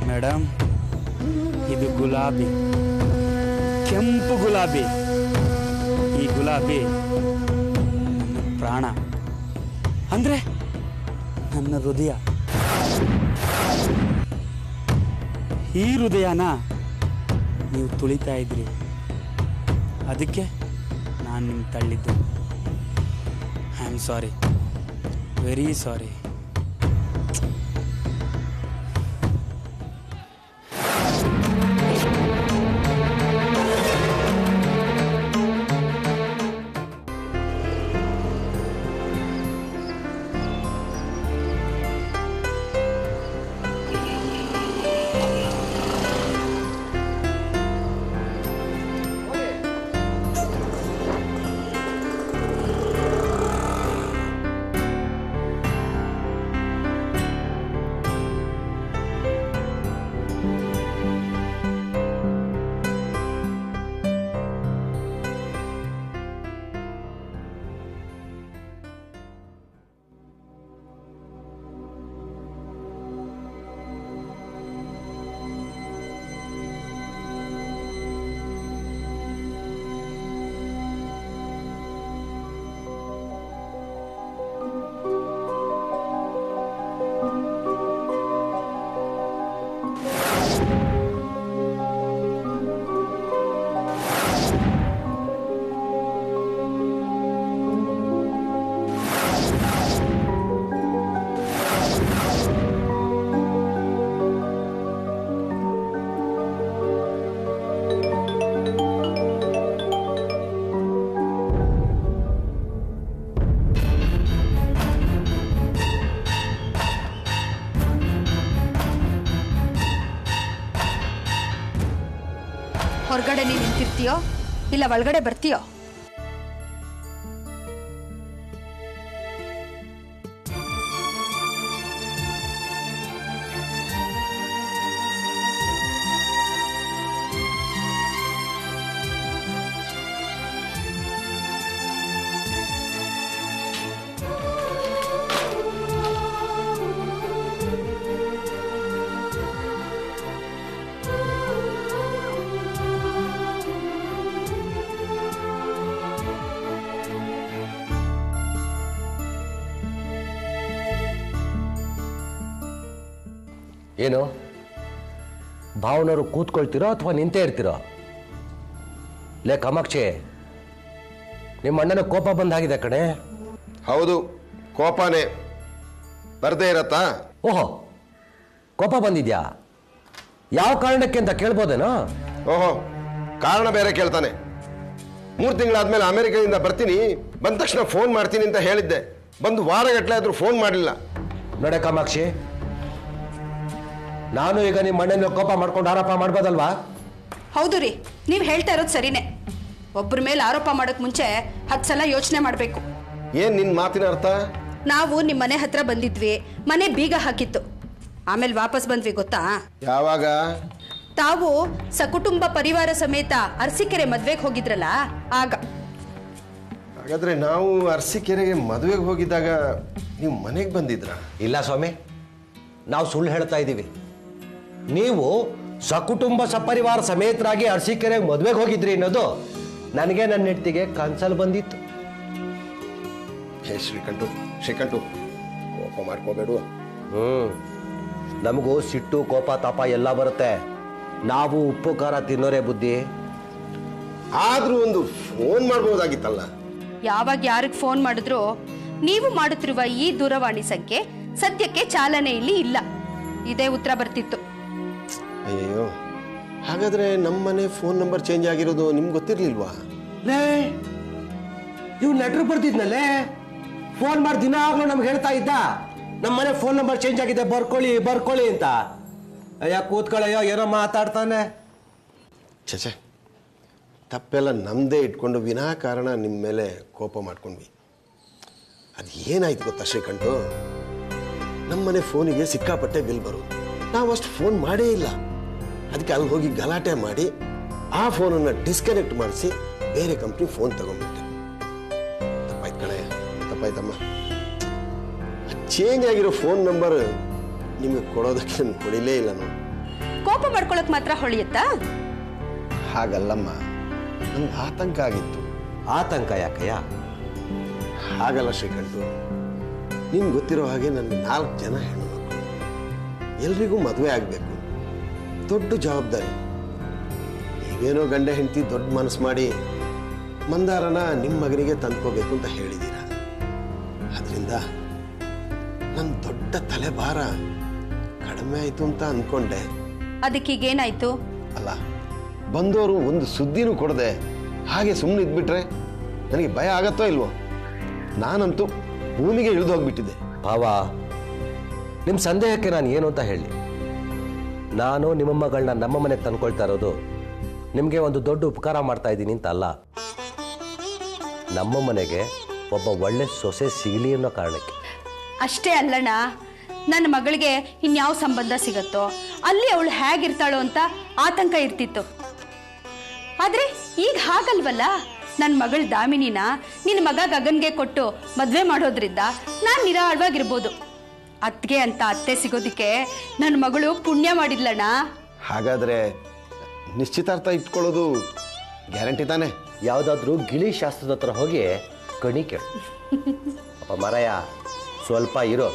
Madam, ಇದು ಗುಲಾಬಿ, ಕೆಂಪು ಗುಲಾಬಿ. ಈ ಗುಲಾಬಿ ನನ್ನ ಪ್ರಾಣ, ಅಂದ್ರೆ ನನ್ನ ಹೃದಯ. ಈ ಹೃದಯನ ನೀವು ತುಳಿತಾ ಇದ್ರಿ, ಅದಕ್ಕೆ ನಾನು ನಿಮ್ಮ ತಳ್ಳಿದ್ದು. I am sorry, very sorry. ಹೊರಗಡೆ ನೀನು ನಿಂತಿರ್ತೀಯೋ ಇಲ್ಲ ಒಳಗಡೆ ಬರ್ತೀಯೋ? ಏನು ಭಾವನವರು ಕೂತ್ಕೊಳ್ತಿರೋ ಅಥವಾ ನಿಂತೇ ಇರ್ತಿರೋ? ಲೇ ಕಾಮಾಕ್ಷಿ, ನಿಮ್ಮ ಅಣ್ಣನ ಕೋಪ ಬಂದಾಗಿದೆ ಕಣೆ. ಹೌದು, ಕೋಪನೇ ಬರ್ದೇ ಇರತ್ತಾ? ಓಹೋ, ಕೋಪ ಬಂದಿದ್ಯಾ? ಯಾವ ಕಾರಣಕ್ಕೆ ಅಂತ ಕೇಳ್ಬೋದೇನೋ? ಓಹೋ, ಕಾರಣ ಬೇರೆ ಕೇಳ್ತಾನೆ. 3 ತಿಂಗಳಾದ್ಮೇಲೆ ಅಮೆರಿಕದಿಂದ ಬರ್ತೀನಿ, ಬಂದ ತಕ್ಷಣ ಫೋನ್ ಮಾಡ್ತೀನಿ ಅಂತ ಹೇಳಿದ್ದೆ. ಬಂದು ವಾರಗಟ್ಟಲೆ ಆದ್ರೂ ಫೋನ್ ಮಾಡಲಿಲ್ಲ. ನೋಡೆ ಕಾಮಾಕ್ಷಿ, ನಾನು ಈಗ ನಿಮ್ಮ ಅಣ್ಣನ ಕೋಪ ಮಾಡ್ಕೊಂಡು ಆರೋಪ ಮಾಡ್ಬೋದಲ್ವಾ? ಹೌದು ರೀ, ನೀವು ಹೇಳ್ತಾ ಇರೋದು ಸರಿನೇ. ಒಬ್ಬರ ಮೇಲೆ ಆರೋಪ ಮಾಡಕ್ ಮುಂಚೆ 10 ಸಲ ಯೋಚನೆ ಮಾಡಬೇಕು. ಏನ್ ನಿನ್ ಮಾತಿನ ಅರ್ಥ? ನಾವು ನಿಮ್ಮ ಮನೆ ಹತ್ರ ಬಂದಿದ್ವಿ, ಮನೆ ಬೀಗ ಹಾಕಿತ್ತು. ಆಮೇಲೆ ವಾಪಸ್ ಬಂದ್ವಿ ಗೊತ್ತಾ? ಯಾವಾಗ? ತಾವು ಸಕುಟುಂಬ ಪರಿವಾರ ಸಮೇತ ಅರಸೀಕೆರೆ ಮದ್ವೆಗೆ ಹೋಗಿದ್ರಲ್ಲ, ಆಗ. ಹಾಗಾದ್ರೆ ನಾವು ಅರಸೀಕೆರೆಗೆ ಮದುವೆಗೆ ಹೋಗಿದ್ದಾಗ ನೀವು ಮನೆಗೆ ಬಂದಿದ್ರ? ಇಲ್ಲ ಸ್ವಾಮಿ, ನಾವು ಸುಳ್ಳು ಹೇಳ್ತಾ ಇದ್ದೀವಿ. ನೀವು ಸಕುಟುಂಬ ಸಪರಿವಾರ ಸಮೇತರಾಗಿ ಅರಸೀಕೆರೆಗೆ ಮದುವೆಗೆ ಹೋಗಿದ್ರಿ ಅನ್ನೋದು ನನಗೆ ನನ್ನ ಹೆಂಡತಿಗೆ ಕನ್ಸಲ್ಲಿ ಬಂದಿತ್ತು. ಹೇ ಶ್ರೀಕಂಠು, ಕೋಪ ಮಾಡ್ಕೋಬೇಡು. ನಮಗೂ ಸಿಟ್ಟು, ಕೋಪ, ತಾಪ ಎಲ್ಲ ಬರುತ್ತೆ. ನಾವು ಉಪ್ಪು ಖಾರ ತಿನ್ನೋರೇ ಬುದ್ಧಿ. ಆದ್ರೂ ಒಂದು ಫೋನ್ ಮಾಡ್ಬೋದಾಗಿತ್ತಲ್ಲ. ಯಾವಾಗ ಯಾರಿಗೆ ಫೋನ್ ಮಾಡಿದ್ರು ನೀವು ಮಾಡುತ್ತಿರುವ ಈ ದೂರವಾಣಿ ಸಂಖ್ಯೆ ಸದ್ಯಕ್ಕೆ ಚಾಲನೆಯಲ್ಲಿ ಇಲ್ಲ, ಇದೇ ಉತ್ತರ ಬರ್ತಿತ್ತು. ಅಯ್ಯೋ, ಹಾಗಾದ್ರೆ ನಮ್ಮನೆ ಫೋನ್ ನಂಬರ್ ಚೇಂಜ್ ಆಗಿರೋದು ನಿಮ್ಗೆ ಗೊತ್ತಿರ್ಲಿಲ್ವಾ? ಲೇ, ಇವ್ ಲೆಟರ್ ಬರ್ತಿದ್ನಲ್ಲೇ, ಫೋನ್ ಮಾಡಿ ದಿನ ಆಗ್ಲೂ ನಮ್ಗೆ ಹೇಳ್ತಾ ಇದ್ದ ನಮ್ಮನೆ ಫೋನ್ ನಂಬರ್ ಚೇಂಜ್ ಆಗಿದೆ, ಬರ್ಕೊಳ್ಳಿ ಅಂತ. ಅಯ್ಯ ಕೂತ್ಕೊಳ್ಳಯ್ಯೋ, ಏನೋ ಮಾತಾಡ್ತಾನೆ. ಛೆ, ತಪ್ಪೆಲ್ಲ ನಮ್ಮದೇ ಇಟ್ಕೊಂಡು ವಿನಾಕಾರಣ ನಿಮ್ಮ ಮೇಲೆ ಕೋಪ ಮಾಡ್ಕೊಂಡ್ವಿ. ಅದು ಏನಾಯ್ತು ಗೊತ್ತಾ ಶ್ರೀಕಂಠು, ನಮ್ಮನೆ ಫೋನಿಗೆ ಸಿಕ್ಕಾಪಟ್ಟೆ ಬಿಲ್ ಬರೋದು, ನಾವು ಅಷ್ಟು ಫೋನ್ ಮಾಡೇ ಇಲ್ಲ. ಅದಕ್ಕೆ ಅಲ್ಲಿ ಹೋಗಿ ಗಲಾಟೆ ಮಾಡಿ ಆ ಫೋನನ್ನು ಡಿಸ್ಕನೆಕ್ಟ್ ಮಾಡಿಸಿ ಬೇರೆ ಕಂಪ್ನಿ ಫೋನ್ ತಗೊಂಡ್ಬಿಟ್ಟೆ. ತಪ್ಪಾಯ್ತು ಕಣಯ್ಯ, ತಪ್ಪಾಯ್ತಮ್ಮ. ಚೇಂಜ್ ಆಗಿರೋ ಫೋನ್ ನಂಬರ್ ನಿಮಗೆ ಕೊಡೋದಕ್ಕೆ ನಾನು ಹೊಡಿಲೇ ಇಲ್ಲ. ನಾವು ಕೋಪ ಮಾಡ್ಕೊಳಕ್ ಮಾತ್ರ ಹೊಳಿಯತ್ತಾ? ಹಾಗಲ್ಲಮ್ಮ, ನಮ್ಗೆ ಆತಂಕ ಆಗಿತ್ತು. ಆತಂಕ ಯಾಕಯ್ಯ? ಹಾಗಲ್ಲ ಶ್ರೀಕಂಠು, ನಿಮ್ಗೆ ಗೊತ್ತಿರೋ ಹಾಗೆ ನನಗೆ 4 ಜನ ಹೆಣ್ಣು ಮಕ್ಕಳು, ಎಲ್ರಿಗೂ ಮದುವೆ ಆಗಬೇಕು, ದೊಡ್ಡ ಜವಾಬ್ದಾರಿ. ನೀವೇನೋ ಗಂಡ ಹೆಂಡತಿ ದೊಡ್ಡ ಮನಸ್ಸು ಮಾಡಿ ಮಂದಾರನ ನಿಮ್ಮ ಮಗನಿಗೆ ತಂದ್ಕೋಬೇಕು ಅಂತ ಹೇಳಿದ್ದೀರ. ಅದರಿಂದ ನನ್ನ ದೊಡ್ಡ ತಲೆಭಾರ ಕಡಿಮೆ ಆಯ್ತು ಅಂತ ಅಂದ್ಕೊಂಡೆ. ಅದಕ್ಕೀಗೇನಾಯ್ತು? ಅಲ್ಲ, ಬಂದವರು ಒಂದು ಸುದ್ದಿನೂ ಕೊಡದೆ ಹಾಗೆ ಸುಮ್ಮನೆ ಇದ್ಬಿಟ್ರೆ ನನಗೆ ಭಯ ಆಗತ್ತೋ ಇಲ್ವೋ? ನಾನಂತೂ ಭೂಮಿಗೆ ಇಳಿದು ಹೋಗ್ಬಿಟ್ಟಿದ್ದೆ. ಭಾವ, ನಿಮ್ಮ ಸಂದೇಹಕ್ಕೆ ನಾನು ಏನು ಅಂತ ಹೇಳಿ, ನಾನು ನಿಮ್ಮ ಮಗಳನ್ನ ನಮ್ಮ ಮನೆಗೆ ತಂದ್ಕೊಳ್ತಾ ಇರೋದು ನಿಮಗೆ ಒಂದು ದೊಡ್ಡ ಉಪಕಾರ ಮಾಡ್ತಾ ಇದ್ದೀನಿ ಅಂತ ಅಲ್ಲ, ನಮ್ಮ ಮನೆಗೆ ಒಬ್ಬ ಒಳ್ಳೆ ಸೊಸೆ ಸಿಗಲಿ ಅನ್ನೋ ಕಾರಣಕ್ಕೆ. ಅಷ್ಟೇ ಅಲ್ಲಣ್ಣ, ನನ್ನ ಮಗಳಿಗೆ ಇನ್ಯಾವ ಸಂಬಂಧ ಸಿಗತ್ತೋ ಅಲ್ಲಿ ಅವಳು ಹೇಗಿರ್ತಾಳೋ ಅಂತ ಆತಂಕ ಇರ್ತಿತ್ತು. ಆದ್ರೆ ಈಗ ಹಾಗಲ್ವಲ್ಲ, ನನ್ನ ಮಗಳ ದಾಮಿನಿನ ನಿನ್ನ ಮಗ ಗಗನ್ಗೆ ಕೊಟ್ಟು ಮದ್ವೆ ಮಾಡೋದ್ರಿಂದ ನಾನು ನಿರಾಳವಾಗಿರ್ಬೋದು. ಅತ್ಗೆ ಅಂತ ಅತ್ತೆ ಸಿಗೋದಿಕ್ಕೆ ನನ್ನ ಮಗಳು ಪುಣ್ಯ ಮಾಡಿದ್ಲಣ್ಣ. ಹಾಗಾದ್ರೆ ನಿಶ್ಚಿತಾರ್ಥ ಇಟ್ಕೊಳ್ಳೋದು ಗ್ಯಾರಂಟಿ ತಾನೆ? ಯಾವುದಾದ್ರೂ ಗಿಳಿ ಶಾಸ್ತ್ರದ ಹತ್ರ ಹೋಗಿ ಕಣಿ ಕೇಳು. ಅಪ್ಪ ಮರಯ್ಯ, ಸ್ವಲ್ಪ ಇರೋ,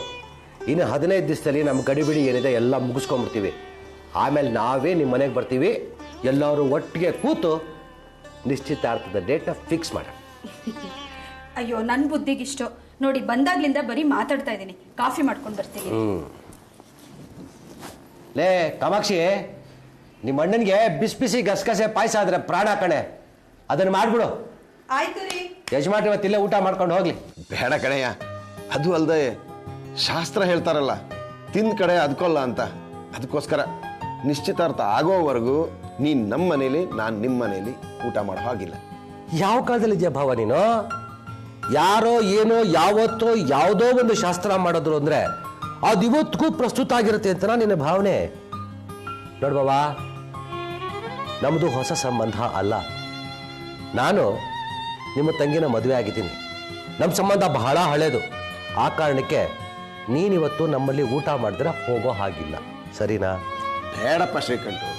ಇನ್ನು 15 ದಿವಸದಲ್ಲಿ ನಮ್ಮ ಗಡಿಬಿಡಿ ಏನಿದೆ ಎಲ್ಲ ಮುಗಿಸ್ಕೊಂಡ್ಬಿಡ್ತೀವಿ. ಆಮೇಲೆ ನಾವೇ ನಿಮ್ಮ ಮನೆಗೆ ಬರ್ತೀವಿ, ಎಲ್ಲರೂ ಒಟ್ಟಿಗೆ ಕೂತು ನಿಶ್ಚಿತಾರ್ಥದ ಡೇಟ್ ಫಿಕ್ಸ್ ಮಾಡ. ಅಯ್ಯೋ, ನನ್ನ ಬುದ್ಧಿಗಿಷ್ಟು ನೋಡಿ, ಬಂದಾಗ್ಲಿಂದ ಬರೀ ಮಾತಾಡ್ತಾ ಇದ್ದೀನಿ. ಕಾಫಿ ಮಾಡ್ಕೊಂಡು ಬರ್ತೀನಿ. ಲೇ ಕಾಮಾಕ್ಷಿ, ನಿಮ್ಮ ಅಣ್ಣನಿಗೆ ಬಿಸಿ ಬಿಸಿ ಗಸಗಸೆ ಪಾಯಸ ಆದ್ರೆ ಪ್ರಾಣ ಕಣೆ, ಅದನ್ನು ಮಾಡ್ಬಿಡು. ಆಯ್ತು ರೀ ಯಜಮಾನ್ರಿ ಇವತ್ತಿಲ್ಲೇ ಊಟ ಮಾಡ್ಕೊಂಡು ಹೋಗ್ಲಿ. ಬೇಡ ಕಣಯ್ಯ, ಅದು ಅಲ್ಲದೆ ಶಾಸ್ತ್ರ ಹೇಳ್ತಾರಲ್ಲ, ತಿಂದ ಕಡೆ ಅದಕ್ಕೊಲ್ಲ ಅಂತ. ಅದಕ್ಕೋಸ್ಕರ ನಿಶ್ಚಿತಾರ್ಥ ಆಗೋವರೆಗೂ ನೀನು ನಮ್ಮ ಮನೇಲಿ, ನಾನು ನಿಮ್ಮ ಮನೇಲಿ ಊಟ ಮಾಡೋ ಹಾಗಿಲ್ಲ. ಯಾವ ಕಾಲದಲ್ಲಿ ಇದೆಯಾ ಭಾವ ನೀನು? ಯಾರೋ ಏನೋ ಯಾವತ್ತೋ ಯಾವುದೋ ಒಂದು ಶಾಸ್ತ್ರ ಮಾಡಿದ್ರು ಅಂದ್ರೆ ಅದು ಇವತ್ತಿಗೂ ಪ್ರಸ್ತುತ ಆಗಿರುತ್ತೆ ಅಂತ ನಿನ್ನ ಭಾವನೆ. ನೋಡ್ಬವ, ನಮ್ಮದು ಹೊಸ ಸಂಬಂಧ ಅಲ್ಲ. ನಾನು ನಿಮ್ಮ ತಂಗಿನ ಮದುವೆ ಆಗಿದ್ದೀನಿ. ನಮ್ಮ ಸಂಬಂಧ ಬಹಳ ಹಳೇದು. ಆ ಕಾರಣಕ್ಕೆ ನೀನಿವತ್ತು ನಮ್ಮಲ್ಲಿ ಊಟ ಮಾಡಿದ್ರೆ ಹೋಗೋ ಹಾಗಿಲ್ಲ, ಸರಿನಾ? ಬೇಡಪ್ಪ ಶ್ರೀಕಂಠು,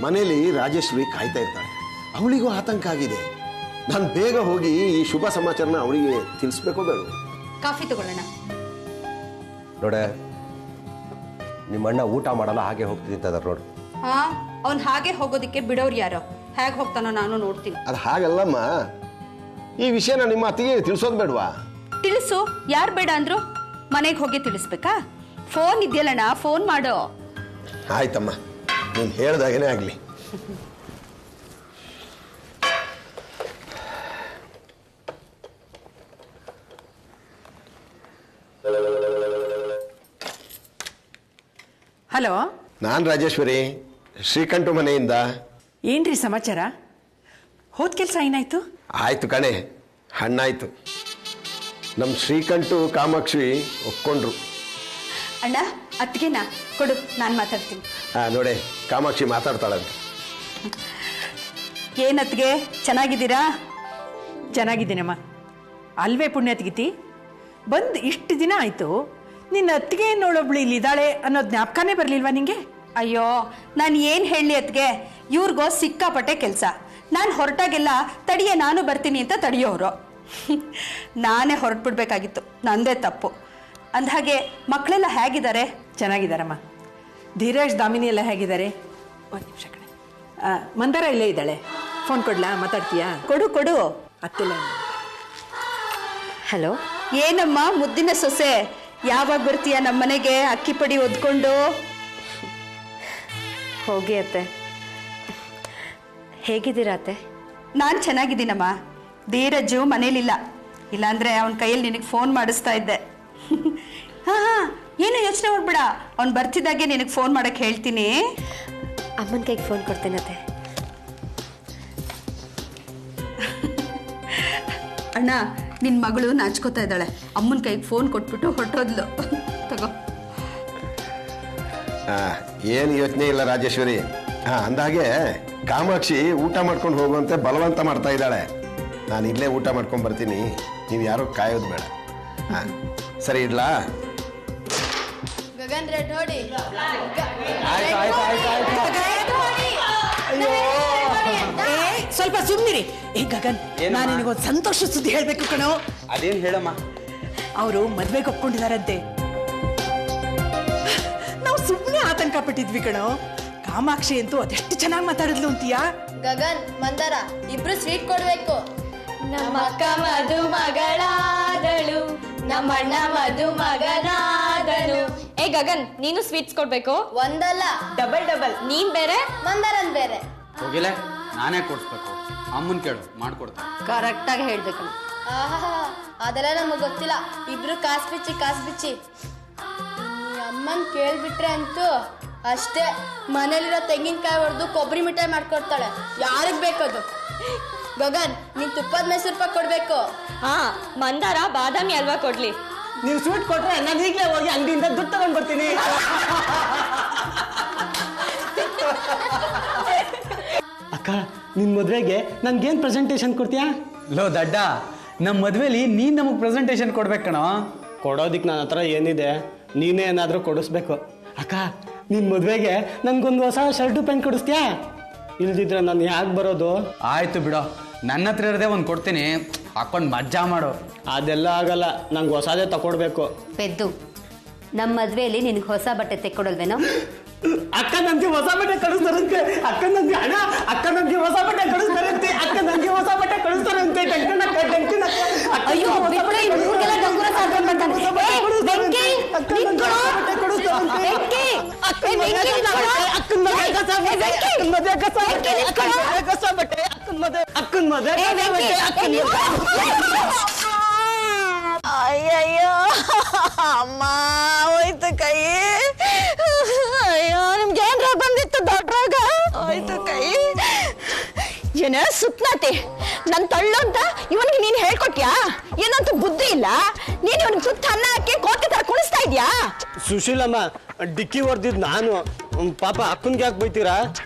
ಮನೇಲಿ ರಾಜೇಶ್ವರಿ ಕಾಯ್ತಾ ಇರ್ತಾಳೆ, ಅವಳಿಗೂ ಆತಂಕ ಆಗಿದೆ. ನಾನು ಬೇಗ ಹೋಗಿ ಈ ಶುಭ ಸಮಾಚಾರನ ಅವಳಿಗೆ ತಿಳಿಸ್ಬೇಕೋ ಬೇಡ? ಕಾಫಿ ತಗೊಳ್ಳೋಣ. ನೋಡೆ, ನಿಮ್ಮಣ್ಣ ಊಟ ಮಾಡಲ್ಲ, ಹಾಗೆ ಹೋಗ್ತೀನಿ ಅಂತ ನೋಡು. ಹಾ, ಅವ್ನು ಹಾಗೆ ಹೋಗೋದಿಕ್ಕೆ ಬಿಡೋರು ಯಾರೋ? ಹೇಗೆ ಹೋಗ್ತಾನೋ ನಾನು ನೋಡ್ತೀನಿ. ಅದು ಹಾಗಲ್ಲಮ್ಮ, ಈ ವಿಷಯನ ನಿಮ್ಮ ಅತ್ತಿಗೆ ತಿಳಿಸೋದು ಬೇಡವಾ? ತಿಳಿಸು, ಯಾರು ಬೇಡ ಅಂದ್ರು? ಮನೆಗೆ ಹೋಗಿ ತಿಳಿಸ್ಬೇಕಾ? ಫೋನ್ ಇದೆಯಲ್ಲಣ್ಣ, ಫೋನ್ ಮಾಡೋ. ಆಯ್ತಮ್ಮ, ನೀನು ಹೇಳ್ದಾಗೇನೆ ಆಗಲಿ. ಹಲೋ, ನಾನು ರಾಜೇಶ್ವರಿ, ಶ್ರೀಕಂಠು ಮನೆಯಿಂದ. ಏನ್ರಿ ಸಮಾಚಾರ? ಹೋದ ಕೆಲಸ ಏನಾಯ್ತು? ಆಯ್ತು ಕಣೆ, ಹಣ್ಣಾಯ್ತು. ನಮ್ಮ ಶ್ರೀಕಂಠು ಕಾಮಾಕ್ಷಿ ಒಪ್ಕೊಂಡ್ರು. ಅಣ್ಣ, ಅತ್ತಿಗೆನಾ ಕೊಡು, ನಾನು ಮಾತಾಡ್ತೀನಿ. ನೋಡೆ, ಕಾಮಾಕ್ಷಿ ಮಾತಾಡ್ತಾಳಂತ. ಏನತ್ತಿಗೆ, ಚೆನ್ನಾಗಿದ್ದೀರಾ? ಚೆನ್ನಾಗಿದ್ದೀನಮ್ಮ. ಅಲ್ವೇ ಪುಣ್ಯತ್ಗಿತಿ, ಬಂದು ಇಷ್ಟು ದಿನ ಆಯಿತು, ನಿನ್ನ ಅತ್ತಿಗೆ ನೋಡೊಬ್ಳು ಇಲ್ಲಿದ್ದಾಳೆ ಅನ್ನೋ ಜ್ಞಾಪಕನೇ ಬರಲಿಲ್ವಾ ನಿಂಗೆ? ಅಯ್ಯೋ, ನಾನು ಏನು ಹೇಳಲಿ ಅತ್ತಿಗೆ, ಇವ್ರಿಗೋ ಸಿಕ್ಕಾಪಟ್ಟೆ ಕೆಲಸ. ನಾನು ಹೊರಟಾಗೆಲ್ಲ ತಡಿಯೇ ನಾನು ಬರ್ತೀನಿ ಅಂತ ತಡೆಯೋರು. ನಾನೇ ಹೊರಟ್ಬಿಡ್ಬೇಕಾಗಿತ್ತು, ನಂದೇ ತಪ್ಪು. ಅಂದಹಾಗೆ ಮಕ್ಕಳೆಲ್ಲ ಹೇಗಿದ್ದಾರೆ? ಚೆನ್ನಾಗಿದ್ದಾರಮ್ಮ. ಧೀರಜ್, ದಾಮಿನಿ ಎಲ್ಲ ಹೇಗಿದ್ದಾರೆ? ಒಂದು ನಿಮಿಷ ಕಣೆ, ಮಂದಾರ ಇಲ್ಲೇ ಇದ್ದಾಳೆ. ಫೋನ್ ಕೊಡ್ಲಾ? ಮಾತಾಡ್ತೀಯಾ? ಕೊಡು ಕೊಡು. ಅತ್ತಿಲ್ಲ. ಹಲೋ. ಏನಮ್ಮ ಮುದ್ದಿನ ಸೊಸೆ, ಯಾವಾಗ ಬರ್ತೀಯ ನಮ್ಮನೆಗೆ ಅಕ್ಕಿ ಪಡಿ ಒದ್ಕೊಂಡು? ಹೋಗಿ ಅತ್ತೆ. ಹೇಗಿದ್ದೀರಾ ಅತ್ತೆ? ನಾನು ಚೆನ್ನಾಗಿದ್ದೀನಮ್ಮ. ಧೀರಜ್ಜು ಮನೇಲಿಲ್ಲ, ಇಲ್ಲಾಂದ್ರೆ ಅವನ ಕೈಯಲ್ಲಿ ನಿನಗೆ ಫೋನ್ ಮಾಡಿಸ್ತಾ ಇದ್ದೆ. ಹಾಂ, ಏನು ಯೋಚನೆ ಮಾಡ್ಬೇಡ, ಅವ್ನು ಬರ್ತಿದ್ದಾಗೆ ನಿನಗೆ ಫೋನ್ ಮಾಡಕ್ಕೆ ಹೇಳ್ತೀನಿ. ಅಮ್ಮನ ಕೈಗೆ ಫೋನ್ ಕೊಡ್ತೇನತ್ತೆ. ಅಣ್ಣ, ನಿನ್ನ ಮಗಳು ನಾಚ್ಕೋತಾ ಇದ್ದಾಳೆ, ಅಮ್ಮನ ಕೈಗೆ ಫೋನ್ ಕೊಟ್ಬಿಟ್ಟು ಹೊರಟೋದ್ಲು. ತಗೋ. ಏನು ಯೋಚನೆ ಇಲ್ಲ ರಾಜೇಶ್ವರಿ. ಅಂದಾಗೆ ಕಾಮಾಕ್ಷಿ ಊಟ ಮಾಡ್ಕೊಂಡು ಹೋಗುವಂತೆ ಬಲವಂತ ಮಾಡ್ತಾ ಇದ್ದಾಳೆ. ನಾನು ಇಲ್ಲೇ ಊಟ ಮಾಡ್ಕೊಂಡು ಬರ್ತೀನಿ, ನೀವು ಯಾರೋ ಕಾಯೋದು ಬೇಡ. ಸರಿ ಇಡ್ಲಾ? ಗಗನ್ ರೆಡ್ ಹೊಡಿ. ಸ್ವಲ್ಪ ಸುಮ್ಮನಿರಿ. ಏ ಗಗನ್, ನಾನು ನಿನಗೊಂದು ಸಂತೋಷ ಸುದ್ದಿ ಹೇಳ್ಬೇಕು ಕಣೋ. ಅದೇನು ಹೇಳಮ್ಮ? ಅವರು ಮದ್ವೆಗೆ ಒಪ್ಕೊಂಡಿದಾರಂತೆ. ನಾವು ಸುಮ್ಮನೆ ಆತಂಕ ಪಟ್ಟಿದ್ವಿ ಕಣೋ. ಕಾಮಾಕ್ಷಿ ಅಂತೂ ಅದೆಷ್ಟು ಚೆನ್ನಾಗಿ ಮಾತಾಡಿದ್ಲು ಅಂತೀಯಾ? ಗಗನ್ ಮಂದಾರ ಇಬ್ರು ಸ್ವೀಟ್ ಕೊಡ್ಬೇಕು. ನಮ್ಮ ಅಕ್ಕ ಮದುಮಗಳಾದಳು, ನಮ್ಮಣ್ಣ ಮದುಮಗನಾದನು. ಏ ಗಗನ್, ನೀನು ಸ್ವೀಟ್ಸ್ ಕೊಡ್ಬೇಕು. ಒಂದಲ್ಲ, ಡಬಲ್ ಡಬಲ್. ನೀನ್ ಬೇರೆ, ಮಂದಾರನ್ ಬೇರೆ. ಹೋಗಿಲ್ಲ, ನಾನೇ ಕೊಡ್ಸ್ಬೇಕು. ಅಮ್ಮನ್ ಕೇಳು, ಮಾಡ್ಕೊಡ್ತಾರೆ. ಕರೆಕ್ಟ್ ಆಗಿ ಹೇಳ್ಬೇಕು. ಆಹಾ, ಅದೆಲ್ಲ ನಮಗ್ ಗೊತ್ತಿಲ್ಲ. ಇಬ್ರು ಕಾಸ್ ಬಿಚ್ಚಿ ಅಮ್ಮನ್ ಕೇಳ್ಬಿಟ್ರೆ ಅಂತೂ ಅಷ್ಟೇ, ಮನೇಲಿರೋ ತೆಂಗಿನಕಾಯಿ ಹೊಡೆದು ಕೊಬ್ಬರಿ ಮಿಠಾಯಿ ಮಾಡ್ಕೊಡ್ತಾಳೆ. ಯಾರಿಗ್ ಬೇಕದು? ಗಗನ್, ನೀನ್ ತುಪ್ಪದ ಮೈಸೂರು ಪಾಕ್ ಕೊಡ್ಬೇಕು. ಹಾ, ಮಂದಾರ ಬಾದಾಮಿ ಅಲ್ವಾ ಕೊಡ್ಲಿ. ನೀವು ಸ್ವೀಟ್ ಕೊಟ್ರೆ ನಾನು ಈಗಲೇ ಹೋಗಿ ಅಂಗಡಿಯಿಂದ ದುಡ್ಡು ತಗೊಂಡ್ ಬರ್ತೀನಿ. ಅಕ್ಕ, ನಿನ್ ಮದ್ವೆಗೆ ನನ್ಗೇನ್ ಪ್ರೆಸೆಂಟೇಶನ್ ಕೊಡ್ತೀಯಾ? ಲೋ ದಡ್ಡ, ನಮ್ಮ ಮದ್ವೆಲಿ ನೀನ್ ನಮಗ್ ಪ್ರೆಸೆಂಟೇಶನ್ ಕೊಡ್ಬೇಕು ಕಣೋ. ಕೊಡೋದಿಕ್ ನನ್ನ ಹತ್ರ ಏನಿದೆ, ನೀನೇ ಏನಾದ್ರೂ ಕೊಡಿಸ್ಬೇಕು. ಅಕ್ಕ, ನಿನ್ ಮದ್ವೆಗೆ ನನ್ಗೊಂದು ಹೊಸ ಶರ್ಟು ಪ್ಯಾಂಟ್ ಕೊಡಿಸ್ತೀಯಾ? ಇಲ್ದಿದ್ರೆ ನಾನು ಯಾಕೆ ಬರೋದು? ಆಯ್ತು ಬಿಡೋ, ನನ್ನ ಹತ್ರ ಇರದೆ ಒಂದು ಕೊಡ್ತೀನಿ, ಹಾಕೊಂಡು ಮಜ್ಜಾ ಮಾಡು. ಅದೆಲ್ಲ ಆಗಲ್ಲ, ನಂಗೆ ಹೊಸದೇ ತಕೊಡ್ಬೇಕು. ಪೆದ್ದು, ನಮ್ಮ ಮದ್ವೆಯಲ್ಲಿ ನಿನಗೆ ಹೊಸ ಬಟ್ಟೆ ತೆಕ್ಕೊಡಲ್ವೇನೋ? ಅಕ್ಕ ನನಗೆ ಹೊಸ ಬಟ್ಟೆ ಕಳಿಸ್ತಾರಂತೆ. ಅಕ್ಕ ನನಗೆ ಹಣ, ಅಕ್ಕ ನನಗೆ ಹೊಸ ಬಟ್ಟೆ ಕಳಿಸ್ತಾರಂತೆ. ಅಕ್ಕ ನನಗೆ ಹೊಸ ಬಟ್ಟೆ ಕಳಿಸ್ತಾರಂತೆ. ಅಯ್ಯೋ, ಬಿಟ್ರೆ ಈ ಊರಿಗೆಲ್ಲ ಡಂಗುರ ಸಾಧನೆ ಮಾಡ್ತಾನೆ. ಬೆಂಕಿ, ನಿಂತ್ಕೊಳ್ಳೋ. ಬೆಂಕಿ, ಅಕ್ಕನ ಮದುವೆ ಅಯ್ಯಯ್ಯೋ ಅಮ್ಮ, ಹೋಯ್ತು ಕೈ. ಅಯ್ಯೋ, ನಿಮ್ಗೆ ಏನ್ರ ಬಂದಿತ್ತು ಡಾಕ್ಟ್ರಾಗ? ಹೋಯ್ತು ಕೈ. ಏನ ಸುಪ್ನಾತಿ, ನನ್ ತಳ್ಳು ಅಂತ ಇವನ್ಗೆ ನೀನ್ ಹೇಳ್ಕೊಟ್ಯಾ? ಏನಂತೂ ಬುದ್ಧಿ ಇಲ್ಲ. ನೀನ್ ಇವನ್ಗೆ ಸುತ್ತ ಅನ್ನ ಹಾಕಿ ಕೋತಿ ತರ ಕುಣಿಸ್ತಾ ಇದ್ಯಾ? ಸುಶೀಲಮ್ಮ, ಡಿಕ್ಕಿ ಹೊಡೆದಿದ್ ನಾನು. ಪಾಪ ಅಕ್ಕನ್ಗೆ ಯಾಕೆ ಬೈತೀರಾ?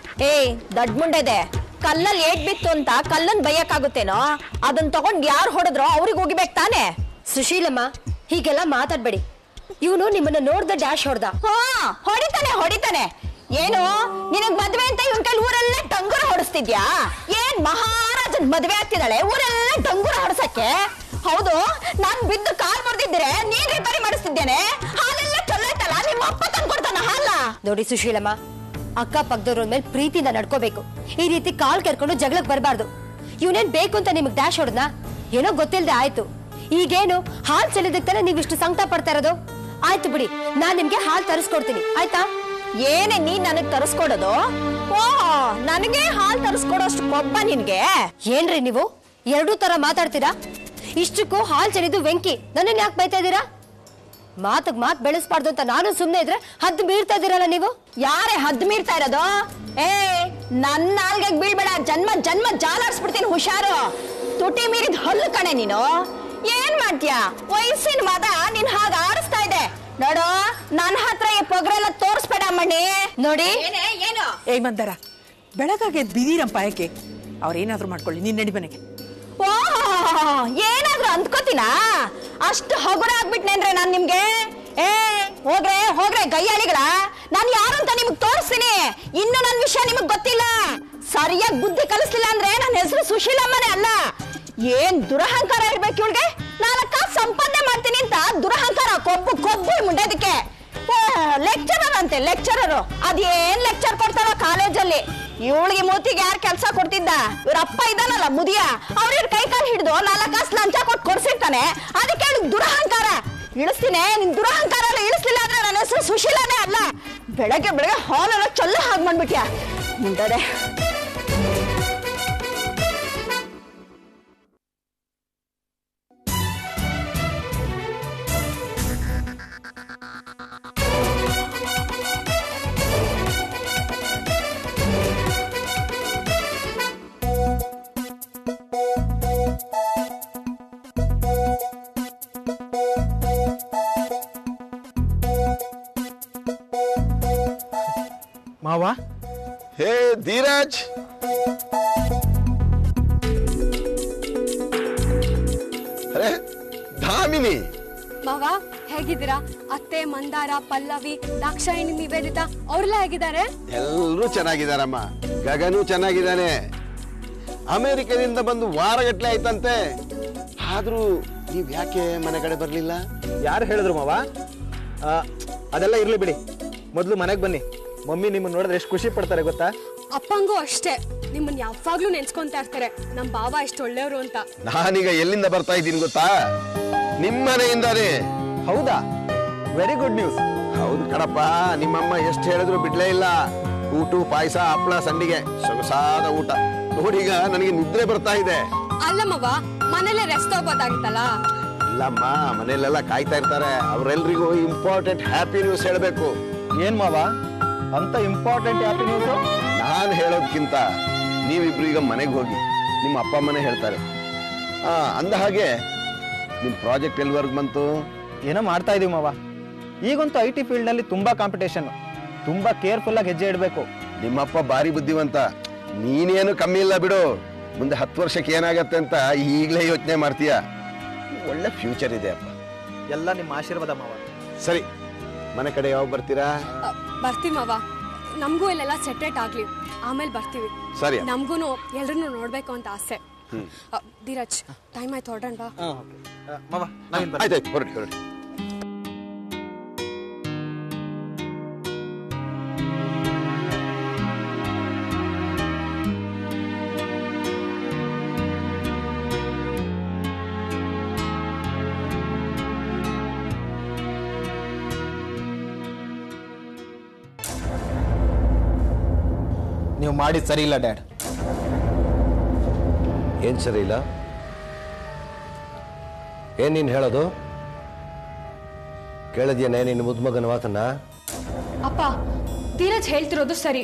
ಏ ದಡ್ ಮುಂಡೆದೆ, ಕಲ್ಲಲ್ಲಿ ಏಟ್ ಬಿತ್ತು ಅಂತ ಕಲ್ಲನ್ ಬೈಯಕ್ಕಾಗುತ್ತೇನೋ? ಅದನ್ನ ತಗೊಂಡ್ ಯಾರು ಹೊಡೆದ್ರೋ ಅವ್ರಿಗೆ ಹೋಗಿಬೇಕು ತಾನೆ. ಸುಶೀಲಮ್ಮ, ಹೀಗೆಲ್ಲ ಮಾತಾಡ್ಬೇಡಿ. ಇವನು ನಿಮ್ಮನ್ನ ನೋಡ್ದ ಡ್ಯಾಶ್ ಹೊಡ್ದ. ಹೊಡಿತಾನೆ. ಏನು ನಿನಗ್ ಮದ್ವೆ ಅಂತ ಇವನ್ ಕೈಲಿ ಊರೆಲ್ಲ ಡಂಗುರ ಹೊಡಿಸ್ತಿದ್ಯಾ? ಏನ್ ಮಹಾರಾಜನ್ ಮದ್ವೆ ಆಗ್ತಿದ್ದಾಳೆ, ಊರೆಲ್ಲ ಡಂಗುರ ಹೊಡ್ಸಕ್ಕೆ? ಹೌದು, ನಾನ್ ಬಿದ್ದು ಕಾಲ್ ಮುರಿದಿದ್ರೆ ನೀನ್ ರಿಪೇರಿ ಮಾಡಿಸ್ತಿದ್ದೇನೆ. ಹಾಲೆಲ್ಲ ಚೊಲ್ಲೈತಲ್ಲ, ನಿಮ್ಮ ಅಪ್ಪ ತಂದ್ಕೊಡ್ತಾನ ಹಾಲ. ನೋಡಿ ಸುಶೀಲಮ್ಮ, ಅಕ್ಕ ಪಕ್ಕದವ್ರ ಮೇಲೆ ಪ್ರೀತಿಯಿಂದ ನಡ್ಕೋಬೇಕು. ಈ ರೀತಿ ಕಾಲ್ ಕೆರ್ಕೊಂಡು ಜಗಳಕ್ಕೆ ಬರಬಾರ್ದು. ಇವನೇನ್ ಬೇಕು ಅಂತ ನಿಮಗ್ ಡ್ಯಾಶ್ ಹೊಡ್ದ? ಏನೋ ಗೊತ್ತಿಲ್ದೆ ಆಯ್ತು. ಈಗೇನು ಹಾಲ್ ಚೆಲ್ಲಿದಕ್ಕೆ ತಾನೆ ನೀವಿಷ್ಟು ಸಂಕಟ ಪಡ್ತಾ ಇರೋದು? ಆಯ್ತು ಬಿಡಿ, ನಾನ್ ನಿಮ್ಗೆ ಹಾಲ್ ತರಿಸ್ಕೊಡ್ತೀನಿ, ಆಯ್ತಾ? ಏನೇ ನೀನ್ ನನಗ್ ತರಿಸ್ಕೊಡೋದು? ಓ, ನನಗೆ ಹಾಲ್ ತರಿಸ್ಕೊಡೋಷ್ಟು ಕೊಬ್ಬ ನಿನ್ಗೆ? ಏನ್ರಿ ನೀವು ಎರಡೂ ತರ ಮಾತಾಡ್ತೀರಾ? ಇಷ್ಟಕ್ಕೂ ಹಾಲ್ ಚೆಲ್ಲಿದ್ದು ವೆಂಕಿ, ನನ್ನನ್ನು ಯಾಕೆ ಬೈತಾ ಇದ್ದೀರಾ? ಮಾತಗ್ ಮಾತ್ ಬೆಳೆಸ್ಬಾರ್ದು ಅಂತ ನಾನು ಸುಮ್ನೆ ಇದ್ರೆ ಹದ್ದು ಬೀಳ್ತಾ ಇದ್ದೀರಲ್ಲ ನೀವು. ಯಾರೇ ಹದ್ದು ಮೀರ್ತಾ ಇರೋದು? ಏ, ನನ್ನ ನಾಲ್ಗೆಗ್ ಬೀಳ್ಬೇಡ, ಜನ್ಮ ಜಾಲಾಡ್ಸ್ಬಿಡ್ತೀನಿ, ಹುಷಾರು. ತುಟಿ ಮೀರಿದ ಹಲ್ಲು ಕಣೆ ನೀನು. ಏನ್ ಮಾಡ್ತೀಯಾ? ವಯಸ್ಸಿನ ಮದ ನಿನ್ ಹಾಗ ಆಡಿಸ್ತಾ ಇದೆ ನೋಡು. ನನ್ನ ಹತ್ರ ಈ ಪೊಗರೆಲ್ಲ ತೋರಿಸ್ಬೇಡ ಮಣ್ಣಿ. ನೋಡಿ, ಏನು ಏ ಮಂದಾರ, ಬೆಳಗಾಗೆ ಬಿದಿರಪ್ಪ, ಯಾಕೆ? ಅವ್ರೇನಾದ್ರೂ ಮಾಡ್ಕೊಳ್ಳಿ, ನಿನ್ನ ನಡಿ ಮನೆಗೆ. ಓ, ಏನಾದ್ರೂ ಅಂದ್ಕೋತೀನಾ? ಅಷ್ಟು ಹಗುರ ಆಗ್ಬಿಟ್ನೇನ್ರೆ ನಾನ್ ನಿಮ್ಗೆ? ಏ, ಹೋಗ್ರೆ ಗೈಯಾಳಿಗಳ, ನಾನು ಯಾರು ಅಂತ ನಿಮ್ಗೆ ತೋರಿಸ್ತೀನಿ. ಇನ್ನು ನನ್ನ ವಿಷಯ ನಿಮಗ್ ಗೊತ್ತಿಲ್ಲ. ಸರಿಯಾಗಿ ಬುದ್ಧಿ ಕಲಿಸ್ಲಿಲ್ಲ ಅಂದ್ರೆ ನನ್ನ ಹೆಸರು ಸುಶೀಲಮ್ಮನೇ ಅಲ್ಲ. ಏನ್ ದುರಹಂಕಾರ ಇರ್ಬೇಕು ಇವಳಿಗೆ. ನಾಲ್ಕ ಸಂಪಾದನೆ ಮಾಡ್ತೀನಿ ಅಂತ ದುರಹಂಕಾರ, ಕೊಬ್ಬು ಮುಂಡೆದಕ್ಕೆ. ಲೆಕ್ಚರರ್ ಅಂತೆ, ಲೆಕ್ಚರರು. ಅದೇನ್ ಲೆಕ್ಚರ್ ಕೊಡ್ತಾರ ಕಾಲೇಜಲ್ಲಿ? ಇವಳಿಗೆ ಮೂತಿಗೆ ಯಾರು ಕೆಲಸ ಕೊಡ್ತಿದ್ದ? ಇವ್ರ ಅಪ್ಪ ಇದಾನಲ್ಲ ಮುದಿಯ, ಅವ್ರ ಕೈ ಕಾಲು ಹಿಡಿದು 4 ಕಾಸು ಲಂಚ ಕೊಟ್ಟು ಕೊಡ್ಸಿರ್ತಾನೆ. ಅದಕ್ಕೆ ನಿನ್ ದುರಹಂಕಾರ ಇಳಿಸ್ತೀನಿ. ನಿನ್ ದುರಹಂಕಾರ ಎಲ್ಲ ಇಳಿಸ್ಲಿಲ್ಲ ಅಂದ್ರೆ ನನ್ನ ಹೆಸರು ಸುಶೀಲಾನೇ ಅಲ್ಲ. ಬೆಳಗ್ಗೆ ಬೆಳಗ್ಗೆ ಹಾಲೆಲ್ಲ ಚೊಲ್ಲ ಹಾಗೆ ಮಾಡ್ಬಿಟ್ಯಾ ಮುಂದೆ. ಮಾವ, ಹೇ ಧೀರಜ್, ಅರೆ ಧಾಮಿನಿ, ಮಾವ ಹೇಗಿದ್ದೀರಾ? ಅತ್ತೆ, ಮಂದಾರ, ಪಲ್ಲವಿ, ದಾಕ್ಷಾಯಿಣಿ, ನಿವೇದಿತಾ ಅವ್ರೆಲ್ಲ ಹೇಗಿದ್ದಾರೆ? ಎಲ್ಲರೂ ಚೆನ್ನಾಗಿದ್ದಾರಮ್ಮ. ಗಗನು ಚೆನ್ನಾಗಿದ್ದಾನೆ. ಅಮೆರಿಕದಿಂದ ಬಂದು ವಾರಗಟ್ಲೆ ಆಯ್ತಂತೆ. ಆದ್ರೂ ನೀವ್ ಯಾಕೆ ಮನೆ ಕಡೆ ಬರ್ಲಿಲ್ಲ? ಯಾರು ಹೇಳಿದ್ರು ಮಾವ? ಅದೆಲ್ಲ ಇರ್ಲಿ ಬಿಡಿ, ಮೊದಲು ಮನೆಗೆ ಬನ್ನಿ. ಮಮ್ಮಿ ನಿಮ್ಮನ್ನ ನೋಡಿದ್ರೆ ಎಷ್ಟು ಖುಷಿ ಪಡ್ತಾರೆ ಗೊತ್ತಾ? ಅಪ್ಪಂಗೂ ಅಷ್ಟೇ, ನಿಮ್ಮನ್ನ ಯಾವಾಗ್ಲೂ ನೆನ್ಸ್ಕೊಂತಾ ಇರ್ತಾರೆ. ನಮ್ ಬಾವ ಎಷ್ಟು ಒಳ್ಳೆಯವರು ಅಂತ. ನಾನೀಗ ಎಲ್ಲಿಂದ ಬರ್ತಾ ಇದ್ದೀನಿ ಗೊತ್ತಾ? ನಿಮ್ಮನೆಯಿಂದಾನೆ. ಹೌದಾ? Very good news. ಹೌದು ಕಣಪ್ಪ, ನಿಮ್ಮಮ್ಮ ಎಷ್ಟು ಹೇಳಿದ್ರು ಬಿಡ್ಲೇ ಇಲ್ಲ. ಊಟ, ಪಾಯಸ, ಹಪ್ಪಳ, ಸಂಡಿಗೆ, ಸೊಗಸಾದ ಊಟ ನೋಡೀಗ ನನಗೆ ನಿದ್ರೆ ಬರ್ತಾ ಇದೆ. ಅಲ್ಲಮ್ಮವ, ಮನೇಲೆ ರೆಸ್ಟ್ ತಗೋಬೋದಾಗಿತ್ತಲ್ಲ. ಇಲ್ಲಮ್ಮ, ಮನೆಯಲ್ಲೆಲ್ಲ ಕಾಯ್ತಾ ಇರ್ತಾರೆ. ಅವರೆಲ್ರಿಗೂ ಇಂಪಾರ್ಟೆಂಟ್ ಹ್ಯಾಪಿ ನ್ಯೂಸ್ ಹೇಳಬೇಕು. ಏನ್ ಮಾವ ಅಂತ ಇಂಪಾರ್ಟೆಂಟ್ ಹ್ಯಾಪಿ ನ್ಯೂಸ್? ನಾನು ಹೇಳೋದ್ಕಿಂತ ನೀವಿಬ್ರು ಈಗ ಮನೆಗೆ ಹೋಗಿ ನಿಮ್ಮ ಅಪ್ಪ ಅಮ್ಮನೇ ಹೇಳ್ತಾರೆ. ಅಂದ ಹಾಗೆ ನಿಮ್ಮ ಪ್ರಾಜೆಕ್ಟ್ ಎಲ್ಲಿವರೆಗೆ ಬಂತು? ಏನೋ ಮಾಡ್ತಾ ಇದೀವಿ ಮಾವ. ಈಗಂತೂ IT ಫೀಲ್ಡ್ ನಲ್ಲಿ ತುಂಬಾ ಕಾಂಪಿಟೇಷನ್, ತುಂಬಾ ಕೇರ್ಫುಲ್ ಆಗಿ ಹೆಜ್ಜೆ ಇಡಬೇಕು. ನಿಮ್ಮಪ್ಪ ಭಾರಿ ಬುದ್ಧಿವಂತ, ನೀನೇನು ಕಮ್ಮಿ ಇಲ್ಲ ಬಿಡು. ಮುಂದೆ 10 ವರ್ಷಕ್ಕೆ ಏನಾಗತ್ತೆ ಅಂತ ಈಗಲೇ ಯೋಚನೆ ಮಾಡ್ತೀಯ. ಒಳ್ಳೆ ಫ್ಯೂಚರ್ ಇದೆ ಅಪ್ಪ. ಎಲ್ಲ ನಿಮ್ಮ ಆಶೀರ್ವಾದ ಮಾವ. ಸರಿ, ಮನೆ ಕಡೆ ಯಾವಾಗ ಬರ್ತೀರಾ? ಬರ್ತೀವಿ ಮಾವ, ನಮಗೂ ಇಲ್ಲೆಲ್ಲ ಸೆಟ್ರೇಟ್ ಆಗ್ಲಿ, ಆಮೇಲೆ ಬರ್ತೀವಿ. ಸರಿ. ನಮ್ಗೂನು ಎಲ್ರನ್ನೂ ನೋಡ್ಬೇಕು ಅಂತ ಆಸೆ. ಧೀರಜ್, ಟೈಮ್ ಆಯ್ತು, ಹೊರಡೋಣ ಬಾ. ಮಾವ ಆಯ್ತಾಯ್ತು, ಹೊರಡಿ ಹೊರಡಿ. ನೀವು ಮಾಡಿದ್ ಸರಿ ಇಲ್ಲ ಡ್ಯಾಡ್. ಏನ್ ಸರಿ ಇಲ್ಲ? ಏನ್ ನೀನ್ ಹೇಳೋದು? ಕೇಳಿದ್ಯೇನೆ ನಿನ್ನ ಮುದ್ಮಗನ ಮಾತನ್ನ? ಅಪ್ಪ, ಧೀರಜ್ ಹೇಳ್ತಿರೋದು ಸರಿ.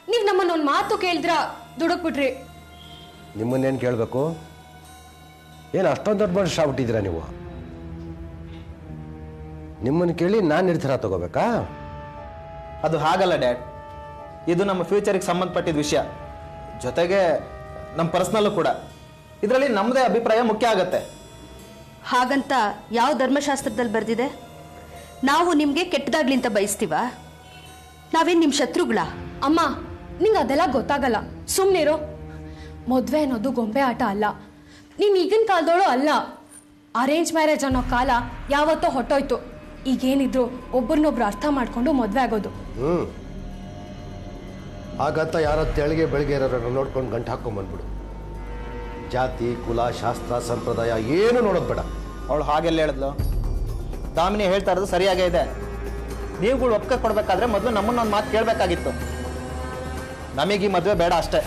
ನೀವ್ ನಮ್ಮನ್ನ ಒಂದ್ ಮಾತು ಕೇಳಿದ್ರ ದುಡುಕ್ಬಿಟ್ರಿ. ನಿಮ್ಮನ್ನೇನು ಕೇಳಬೇಕು? ಏನು ಅಷ್ಟೊಂದು ದೊಡ್ಡ ಮನುಷ್ಯ ಆಗ್ಬಿಟ್ಟಿದ್ದೀರಾ ನೀವು? ನಿಮ್ಮನ್ನು ಕೇಳಿ ನಾನು ನಿರ್ಧಾರ ತಗೋಬೇಕಾ? ಅದು ಹಾಗಲ್ಲ ಡ್ಯಾಡ್, ಇದು ನಮ್ಮ ಫ್ಯೂಚರ್ಗೆ ಸಂಬಂಧಪಟ್ಟಿದ ವಿಷಯ, ಜೊತೆಗೆ ನಮ್ಮ ಪರ್ಸನಲ್ಲು ಕೂಡ. ಇದರಲ್ಲಿ ನಮ್ಮದೇ ಅಭಿಪ್ರಾಯ ಮುಖ್ಯ ಆಗತ್ತೆ. ಹಾಗಂತ ಯಾವ ಧರ್ಮಶಾಸ್ತ್ರದಲ್ಲಿ ಬರೆದಿದೆ? ನಾವು ನಿಮ್ಗೆ ಕೆಟ್ಟದಾಗ್ಲಿ ಅಂತ ಬಯಸ್ತೀವ? ನಾವೇನ್ ನಿಮ್ ಶತ್ರುಗಳ? ಅಮ್ಮ, ನಿಂಗೆ ಅದೆಲ್ಲ ಗೊತ್ತಾಗಲ್ಲ, ಸುಮ್ಮನಿರೋ. ಮದುವೆ ಅನ್ನೋದು ಗೊಂಬೆ ಆಟ ಅಲ್ಲ. ನೀನ್ ಈಗಿನ ಕಾಲದೋಳು ಅಲ್ಲ. ಅರೇಂಜ್ ಮ್ಯಾರೇಜ್ ಅನ್ನೋ ಕಾಲ ಯಾವತ್ತೋ ಹೊಟ್ಟೋಯ್ತು. ಈಗೇನಿದ್ರು ಒಬ್ಬರನ್ನೊಬ್ರು ಅರ್ಥ ಮಾಡ್ಕೊಂಡು ಮದುವೆ ಆಗೋದು. ಹಾಗಂತ ಯಾರೋ ತೆಳಗೆ ಬೆಳಗ್ಗೆ ಇರೋರನ್ನ ನೋಡ್ಕೊಂಡು ಗಂಟು ಹಾಕೊಂಡ್ಬಂದ್ಬಿಡು. ಜಾತಿ, ಕುಲ, ಶಾಸ್ತ್ರ, ಸಂಪ್ರದಾಯ ಏನು ನೋಡೋದು ಬೇಡ. ಅವಳು ಹಾಗೆಲ್ಲ ಹೇಳಿದ್ಲು. ದಾಮಿನಿ ಹೇಳ್ತಾ ಇರೋದು ಸರಿಯಾಗೇ ಇದೆ. ನೀವುಗಳು ಒಪ್ಪಿಗೆ ಕೊಡ್ಬೇಕಾದ್ರೆ ಮೊದಲು ನಮ್ಮನ್ನೊಂದು ಮಾತು ಕೇಳಬೇಕಾಗಿತ್ತು. ನಮಗೆ ಈ ಮದುವೆ ಬೇಡ ಅಷ್ಟೇ.